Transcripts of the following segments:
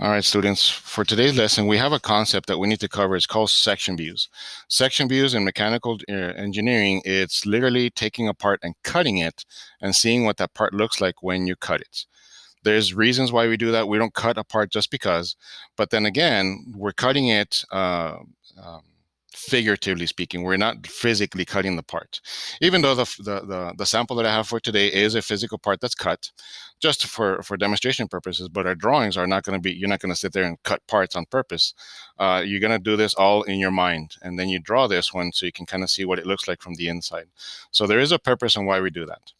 All right, students, for today's lesson, we have a concept that we need to cover. It's called section views. Section views in mechanical engineering, it's literally taking a part and cutting it and seeing what that part looks like when you cut it. There's reasons why we do that. We don't cut a part just because, but then again, we're cutting it figuratively speaking. We're not physically cutting the part. Even though the sample that I have for today is a physical part that's cut, just for demonstration purposes, but our drawings are not going to be, you're not going to sit there and cut parts on purpose. You're going to do this all in your mind, and then you draw this one so you can kind of see what it looks like from the inside. So there is a purpose on why we do that.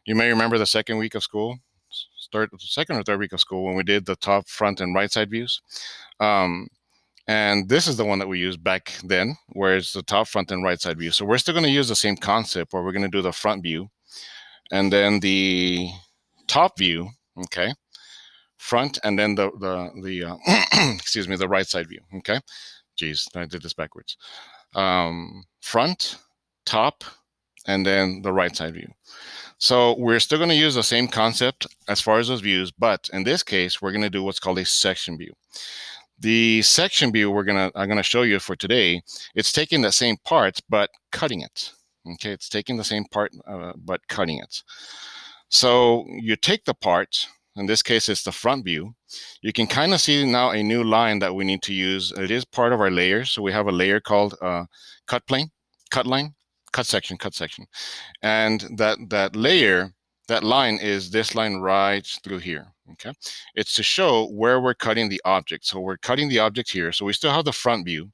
You may remember the second week of school, second or third week of school, when we did the top, front, and right side views. And this is the one that we used back then, where it's the top, front, and right side view. So we're still going to use the same concept, where we're going to do the front view and then the top view, okay, front, and then the excuse me, the right side view, okay. Geez, I did this backwards. Front, top, and then the right side view. So we're still going to use the same concept as far as those views, but in this case, we're going to do what's called a section view. The section view I'm gonna show you for today, it's taking the same part but cutting it. Okay, it's taking the same part but cutting it. So you take the part, in this case it's the front view. You can kind of see now a new line that we need to use. It is part of our layer, so we have a layer called cut plane, cut line, cut section. And that layer, that line is this line right through here, okay? It's to show where we're cutting the object. So we're cutting the object here. So we still have the front view,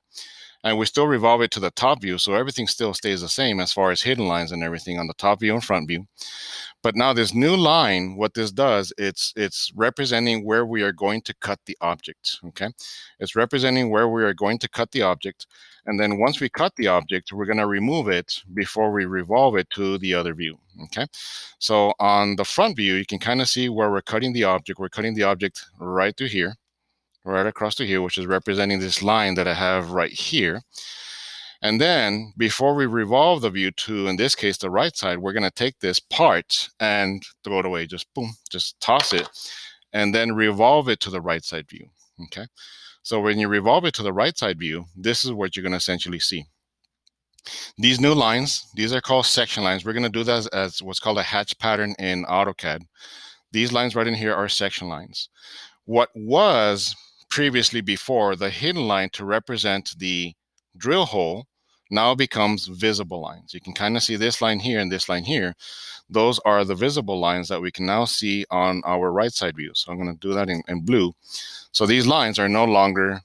and we still revolve it to the top view. So everything still stays the same as far as hidden lines and everything on the top view and front view. But now this new line, what this does, it's representing where we are going to cut the object, okay? It's representing where we are going to cut the object. And then once we cut the object, we're going to remove it before we revolve it to the other view, okay? So on the front view, you can kind of see where we're cutting the object. We're cutting the object right through here, right across to here, which is representing this line that I have right here. And then before we revolve the view to, in this case, the right side, we're going to take this part and throw it away. Just boom, just toss it, and then revolve it to the right side view. Okay. So when you revolve it to the right side view, this is what you're going to essentially see. These new lines, these are called section lines. We're going to do that as what's called a hatch pattern in AutoCAD. These lines right in here are section lines. What was previously before the hidden line to represent the drill hole now becomes visible lines. You can kind of see this line here and this line here. Those are the visible lines that we can now see on our right side view. So I'm going to do that in blue. So these lines are no longer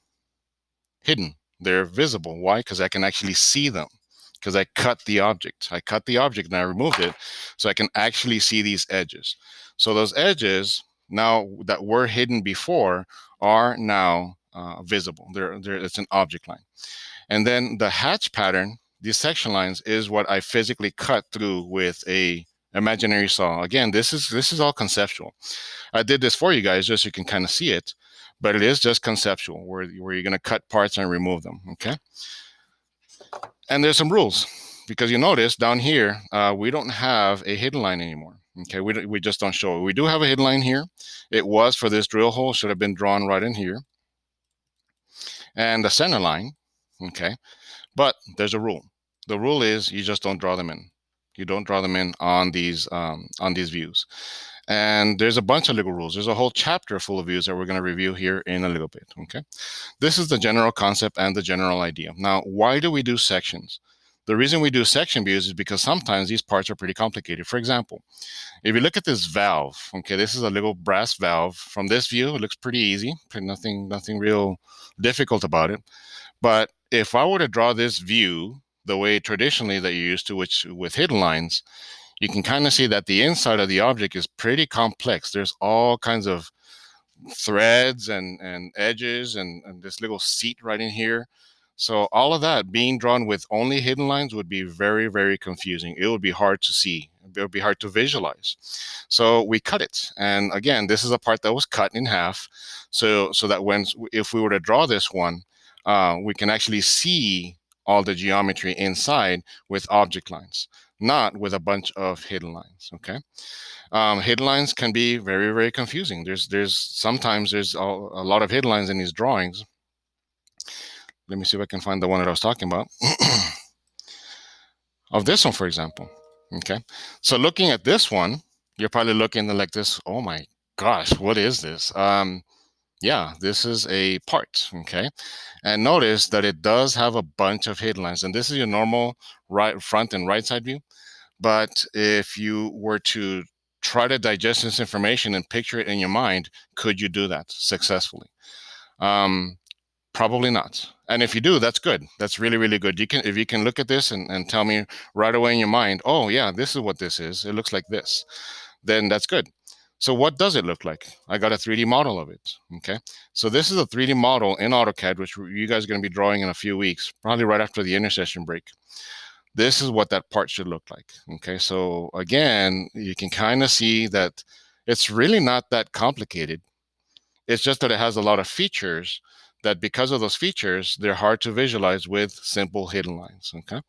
hidden. They're visible. Why? Because I can actually see them, because I cut the object. I cut the object and I removed it, so I can actually see these edges. So those edges now that were hidden before are now visible. It's an object line. And then the hatch pattern, these section lines, is what I physically cut through with a imaginary saw. Again, this is all conceptual. I did this for you guys just so you can kind of see it, but it is just conceptual, where you're going to cut parts and remove them, okay? And there's some rules, because you notice down here, we don't have a hidden line anymore. Okay, we just don't show it. We do have a hidden line here. It was for this drill hole, should have been drawn right in here. And the center line, okay, but there's a rule. The rule is you just don't draw them in. You don't draw them in on these views. And there's a bunch of legal rules. There's a whole chapter full of views that we're going to review here in a little bit, okay? This is the general concept and the general idea. Now, why do we do sections? The reason we do section views is because sometimes these parts are pretty complicated. For example, if you look at this valve, okay, this is a little brass valve. From this view, it looks pretty easy, nothing real difficult about it. But if I were to draw this view the way traditionally that you used to, which with hidden lines, you can kind of see that the inside of the object is pretty complex. There's all kinds of threads and edges and this little seat right in here. So all of that being drawn with only hidden lines would be very, very confusing. It would be hard to see. It would be hard to visualize. So we cut it. And again, this is a part that was cut in half. So that if we were to draw this one, we can actually see all the geometry inside with object lines. not with a bunch of hidden lines, okay? Hidden lines can be very, very confusing. Sometimes there's a lot of hidden lines in these drawings. Let me see if I can find the one that I was talking about. Of this one, for example, okay? So looking at this one, you're probably looking like this, oh my gosh, what is this? Yeah, this is a part, okay? And notice that it does have a bunch of hidden lines, and this is your normal right front and right side view. But if you were to try to digest this information and picture it in your mind, could you do that successfully? Probably not. And if you do, that's good. That's really, really good. If you can look at this and tell me right away in your mind, oh yeah, this is what this is. It looks like this. Then that's good. So what does it look like? I got a 3D model of it. Okay. So this is a 3D model in AutoCAD, which you guys are going to be drawing in a few weeks, probably right after the intercession break. This is what that part should look like. Okay. So again, you can kind of see that it's really not that complicated. It's just that it has a lot of features that, because of those features, they're hard to visualize with simple hidden lines, okay?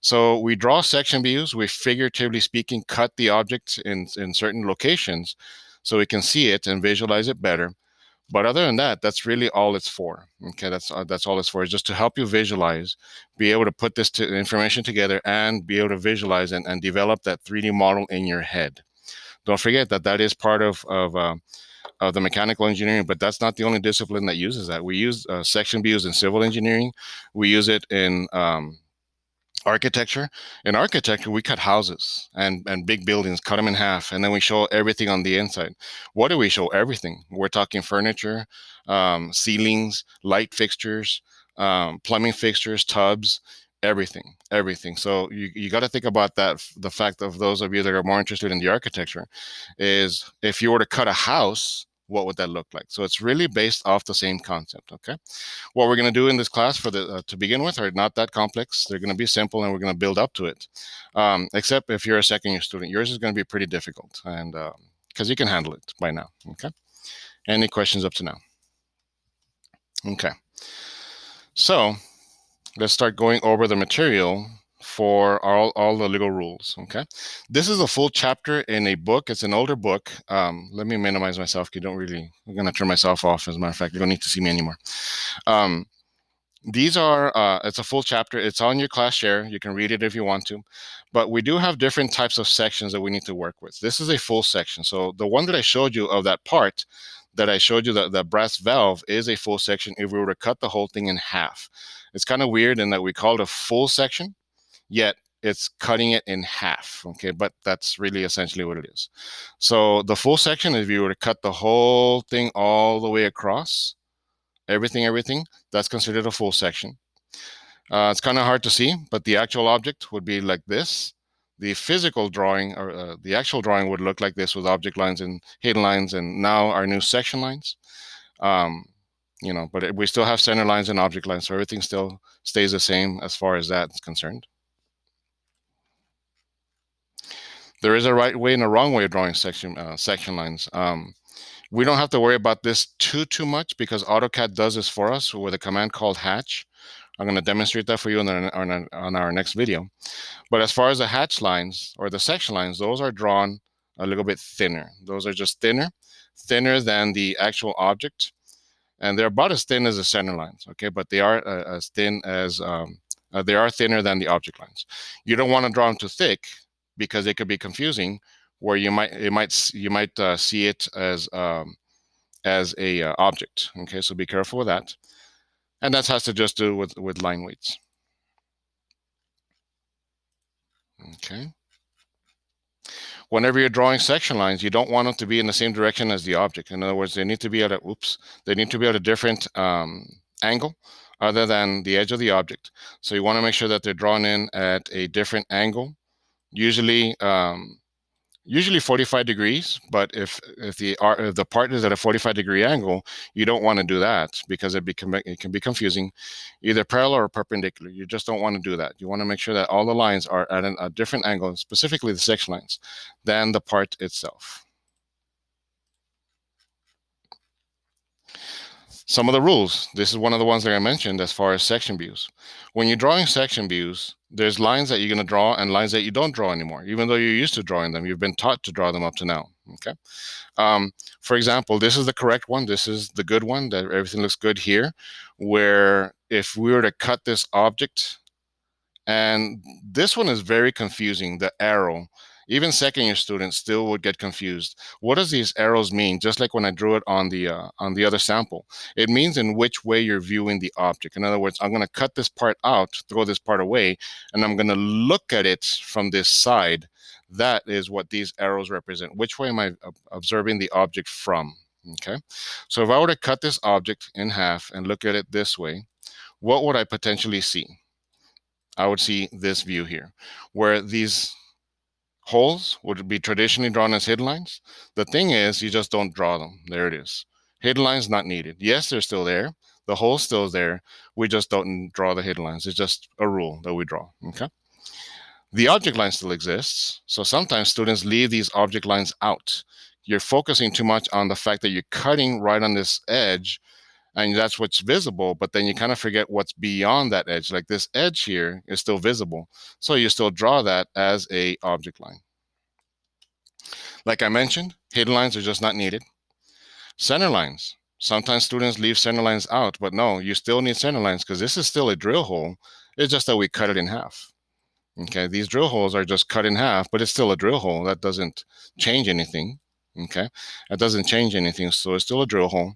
So we draw section views. We, figuratively speaking, cut the object in certain locations so we can see it and visualize it better. But other than that, that's really all it's for. Okay, that's all it's for, is just to help you visualize, be able to put this information together and be able to visualize and develop that 3D model in your head. Don't forget that that is part of the mechanical engineering, but that's not the only discipline that uses that. We use section views in civil engineering. We use it in architecture. In architecture, we cut houses and big buildings, cut them in half, and then we show everything on the inside. What do we show? Everything. We're talking furniture, ceilings, light fixtures, plumbing fixtures, tubs, everything. So you got to think about that. The fact of those of you that are more interested in the architecture is, if you were to cut a house, what would that look like? So it's really based off the same concept, okay? What we're going to do in this class to begin with are not that complex. They're going to be simple, and we're going to build up to it. Except if you're a second-year student, yours is going to be pretty difficult, and because you can handle it by now, okay? Any questions up to now? Okay. So let's start going over the material for all the legal rules, okay? This is a full chapter in a book. It's an older book. Let me minimize myself. I'm going to turn myself off. As a matter of fact, you don't need to see me anymore. These are, it's a full chapter. It's on your class share. You can read it if you want to. But we do have different types of sections that we need to work with. This is a full section. So the one that I showed you of that part, that I showed you, the brass valve, is a full section if we were to cut the whole thing in half. It's kind of weird in that we call it a full section, yet it's cutting it in half, okay? But that's really essentially what it is. So the full section, if you were to cut the whole thing all the way across, everything, that's considered a full section. It's kind of hard to see, but the actual object would be like this. The physical drawing, or the actual drawing, would look like this, with object lines and hidden lines, and now our new section lines. But we still have center lines and object lines, so everything still stays the same as far as that's concerned. There is a right way and a wrong way of drawing section lines. We don't have to worry about this too much, because AutoCAD does this for us with a command called hatch. I'm going to demonstrate that for you on our next video. But as far as the hatch lines or the section lines, those are drawn a little bit thinner. Those are just thinner than the actual object. And they're about as thin as the center lines, okay? But they are as thin as, they are thinner than the object lines. You don't want to draw them too thick, because it could be confusing, where you might see it as a object, okay? So be careful with that. And that has to just do with line weights. Okay. Whenever you're drawing section lines, you don't want them to be in the same direction as the object. In other words, they need to be at a different angle other than the edge of the object. So you want to make sure that they're drawn in at a different angle, usually 45 degrees. But if the part is at a 45-degree angle, you don't want to do that, because it can be confusing, either parallel or perpendicular. You just don't want to do that. You want to make sure that all the lines are at a different angle, specifically the section lines, than the part itself. Some of the rules. This is one of the ones that I mentioned as far as section views. When you're drawing section views, there's lines that you're going to draw and lines that you don't draw anymore. Even though you're used to drawing them, you've been taught to draw them up to now. Okay. For example, this is the correct one. This is the good one, that everything looks good here, where if we were to cut this object, and this one is very confusing, the arrow. Even second year students still would get confused. What does these arrows mean? Just like when I drew it on the other sample, it means in which way you're viewing the object. In other words, I'm going to cut this part out, throw this part away, and I'm going to look at it from this side. That is what these arrows represent. Which way am I observing the object from? Okay, so if I were to cut this object in half and look at it this way, what would I potentially see? I would see this view here, where these holes would be traditionally drawn as hidden lines. The thing is, you just don't draw them. There it is. Hidden lines not needed. Yes, they're still there. The hole's still there. We just don't draw the hidden lines. It's just a rule that we draw. Okay. The object line still exists. So sometimes students leave these object lines out. You're focusing too much on the fact that you're cutting right on this edge, and that's what's visible, but then you kind of forget what's beyond that edge. Like this edge here is still visible, so you still draw that as a object line. Like I mentioned, hidden lines are just not needed. Center lines. Sometimes students leave center lines out, but no, you still need center lines because this is still a drill hole. It's just that we cut it in half. Okay, these drill holes are just cut in half, but it's still a drill hole. That doesn't change anything. Okay, that doesn't change anything, so it's still a drill hole.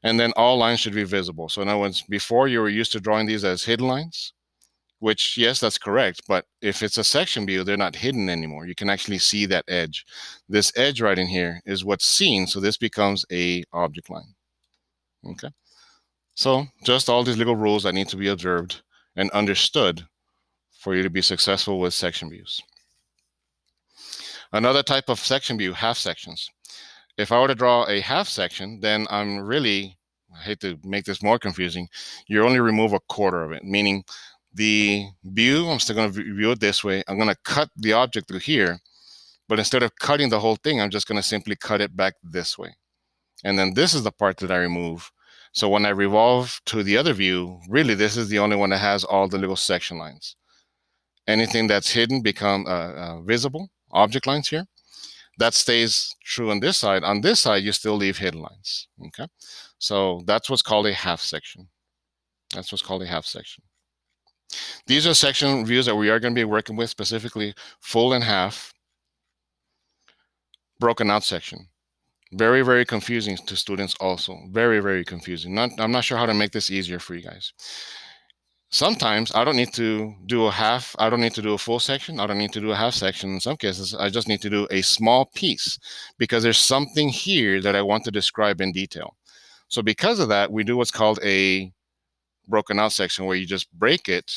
And then all lines should be visible. So in other words, before you were used to drawing these as hidden lines, which, yes, that's correct. But if it's a section view, they're not hidden anymore. You can actually see that edge. This edge right in here is what's seen. So this becomes a object line. Okay. So just all these little rules that need to be observed and understood for you to be successful with section views. Another type of section view, half sections. If I were to draw a half section, then I'm really, I hate to make this more confusing, you only remove a quarter of it, meaning the view, I'm still going to view it this way. I'm going to cut the object through here, but instead of cutting the whole thing, I'm just going to simply cut it back this way. And then this is the part that I remove. So when I revolve to the other view, really this is the only one that has all the little section lines. Anything that's hidden become visible, object lines here. That stays true on this side. On this side, you still leave hidden lines. Okay, so that's what's called a half section. That's what's called a half section. These are section views that we are going to be working with, specifically full and half, broken out section. Very, very confusing to students also. Very, very confusing. I'm not sure how to make this easier for you guys. Sometimes I don't need to do a half, I don't need to do a full section, I don't need to do a half section. In some cases, I just need to do a small piece because there's something here that I want to describe in detail. So because of that, we do what's called a broken out section, where you just break it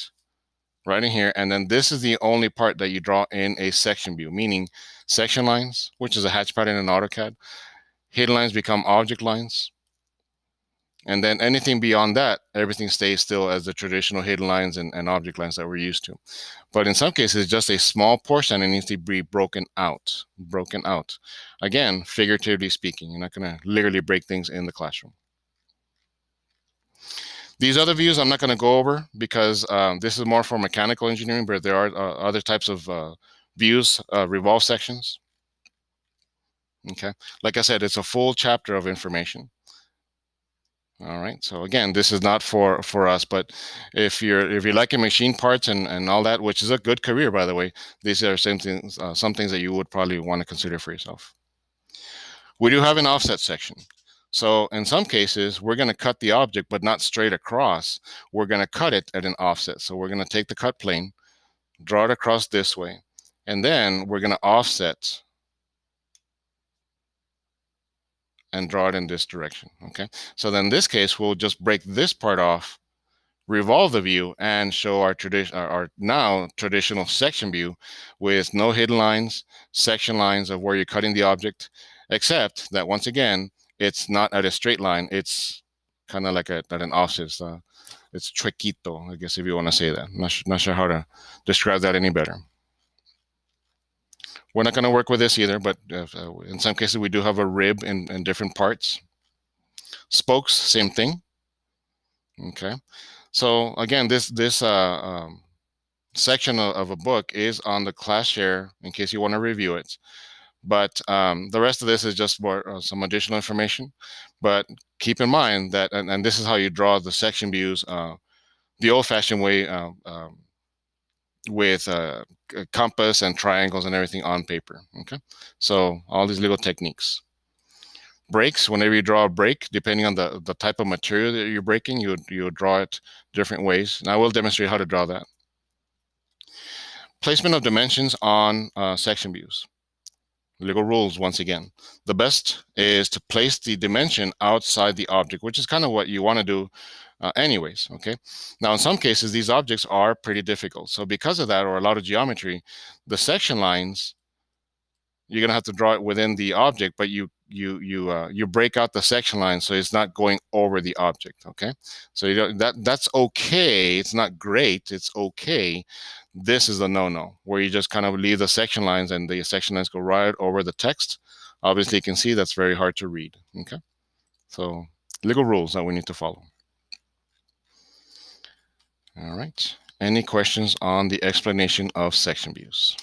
right in here, and then this is the only part that you draw in a section view, meaning section lines, which is a hatch pattern in AutoCAD. Hidden lines become object lines. And then anything beyond that, everything stays still as the traditional hidden lines and object lines that we're used to. But in some cases, just a small portion that needs to be broken out. Broken out. Again, figuratively speaking, you're not going to literally break things in the classroom. These other views I'm not going to go over because this is more for mechanical engineering, but there are other types of views, revolve sections. Okay, like I said, it's a full chapter of information. All right. So again, this is not for us, but if you're liking machine parts and all that, which is a good career, by the way, these are some things that you would probably want to consider for yourself. We do have an offset section. So in some cases, we're going to cut the object, but not straight across. We're going to cut it at an offset. So we're going to take the cut plane, draw it across this way, and then we're going to offset and draw it in this direction. Okay. So then in this case, we'll just break this part off, revolve the view, and show our now traditional section view with no hidden lines, section lines of where you're cutting the object, except that once again, it's not at a straight line. It's kind of like at an offset. It's chuequito, I guess, if you want to say that. Not sure how to describe that any better. We're not going to work with this either, but in some cases we do have a rib in different parts. Spokes, same thing. Okay. So again, this section of a book is on the ClassShare in case you want to review it. But the rest of this is just more some additional information. But keep in mind that, and this is how you draw the section views the old-fashioned way with compass and triangles and everything on paper. Okay, so all these little techniques. Breaks, whenever you draw a break, depending on the type of material that you're breaking, you would draw it different ways. And I will demonstrate how to draw that. Placement of dimensions on section views. LEGO rules once again. The best is to place the dimension outside the object, which is kind of what you want to do anyways, okay? Now, in some cases, these objects are pretty difficult. So because of that, or a lot of geometry, the section lines, you're gonna have to draw it within the object, but you break out the section line so it's not going over the object, okay? So that's okay. It's not great. It's okay. This is the no-no, where you just kind of leave the section lines and the section lines go right over the text. Obviously, you can see that's very hard to read, okay? So legal rules that we need to follow. All right. Any questions on the explanation of section views?